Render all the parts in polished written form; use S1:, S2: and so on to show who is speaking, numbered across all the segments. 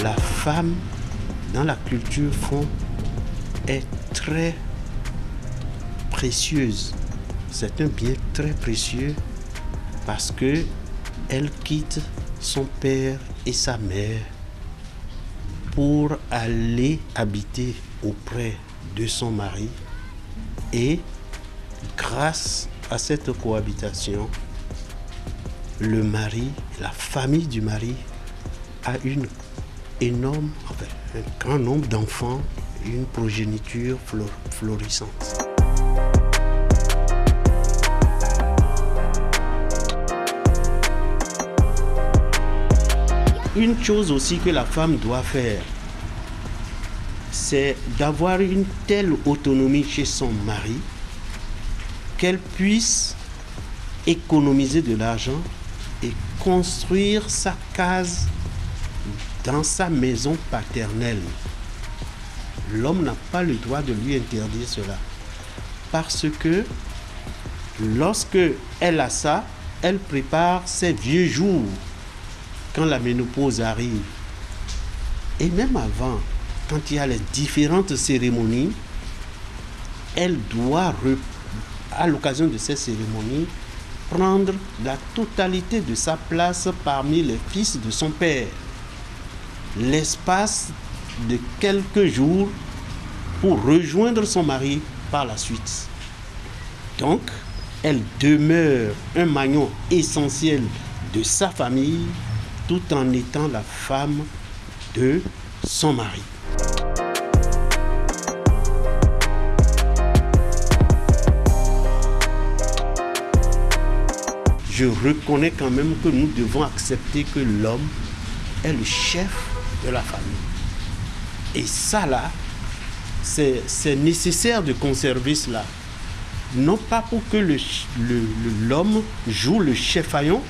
S1: la femme dans la culture fon est très précieuse. C'est un bien très précieux parce que elle quitte son père et sa mère pour aller habiter auprès de son mari et grâce à cette cohabitation, le mari, la famille du mari a un grand nombre d'enfants et une progéniture florissante. Une chose aussi que la femme doit faire, c'est d'avoir une telle autonomie chez son mari qu'elle puisse économiser de l'argent et construire sa case dans sa maison paternelle. L'homme n'a pas le droit de lui interdire cela. Parce que lorsque elle a ça, elle prépare ses vieux jours quand la ménopause arrive. Et même avant, quand il y a les différentes cérémonies, elle doit, à l'occasion de ces cérémonies, prendre la totalité de sa place parmi les fils de son père. L'espace de quelques jours pour rejoindre son mari par la suite. Donc, elle demeure un maillon essentiel de sa famille tout en étant la femme de son mari. Je reconnais quand même que nous devons accepter que l'homme est le chef de la famille. Et ça là, c'est nécessaire de conserver cela. Non pas pour que l'homme joue le chef-haillon,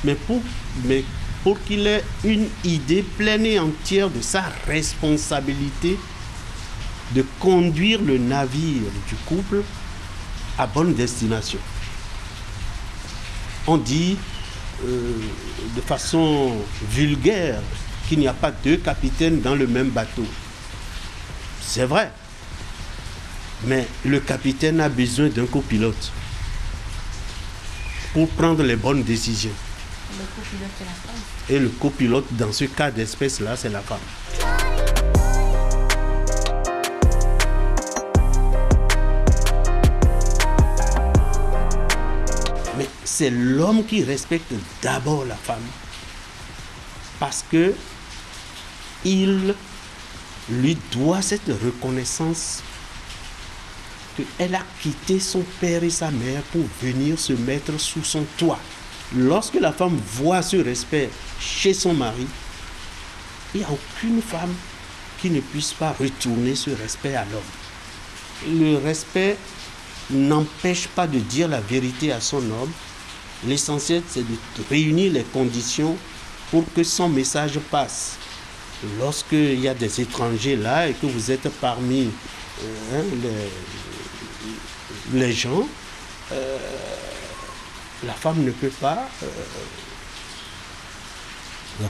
S1: mais pour qu'il ait une idée pleine et entière de sa responsabilité de conduire le navire du couple à bonne destination. On dit de façon vulgaire qu'il n'y a pas deux capitaines dans le même bateau. C'est vrai. Mais le capitaine a besoin d'un copilote pour prendre les bonnes décisions.
S2: Le copilote, c'est la femme.
S1: Et le copilote, dans ce cas d'espèce-là, c'est la femme. Mais c'est l'homme qui respecte d'abord la femme. Parce que il lui doit cette reconnaissance qu'elle a quitté son père et sa mère pour venir se mettre sous son toit. Lorsque la femme voit ce respect chez son mari, il n'y a aucune femme qui ne puisse pas retourner ce respect à l'homme. Le respect n'empêche pas de dire la vérité à son homme. L'essentiel, c'est de réunir les conditions pour que son message passe. Lorsqu'il y a des étrangers là et que vous êtes parmi les gens, la femme ne peut pas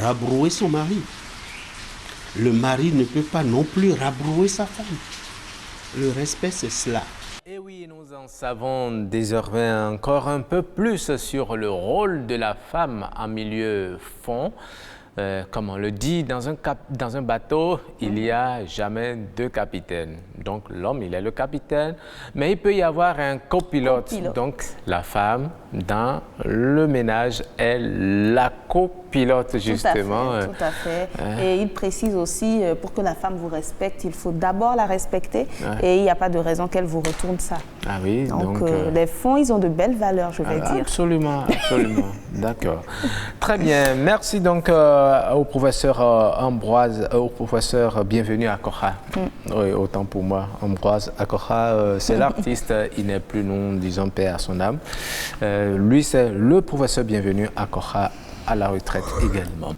S1: rabrouer son mari. Le mari ne peut pas non plus rabrouer sa femme. Le respect, c'est cela.
S3: Et oui, nous en savons désormais encore un peu plus sur le rôle de la femme en milieu fond. Comme on le dit, dans un bateau, il n'y a jamais deux capitaines. Donc l'homme, il est le capitaine, mais il peut y avoir un copilote. Donc la femme, dans le ménage, est la copilote, justement.
S2: Tout à fait. Et il précise aussi, pour que la femme vous respecte, il faut d'abord la respecter et il n'y a pas de raison qu'elle vous retourne ça.
S3: Ah oui,
S2: donc les fonds, ils ont de belles valeurs, je vais dire.
S3: Absolument, absolument. D'accord. Très bien. Merci donc au professeur Ambroise, au professeur Bienvenue Akoha. Oui, autant pour moi. Ambroise Akoha, c'est l'artiste, il n'est plus, nous disons, paix à son âme. Lui, c'est le professeur Bienvenue Akoha à la retraite également.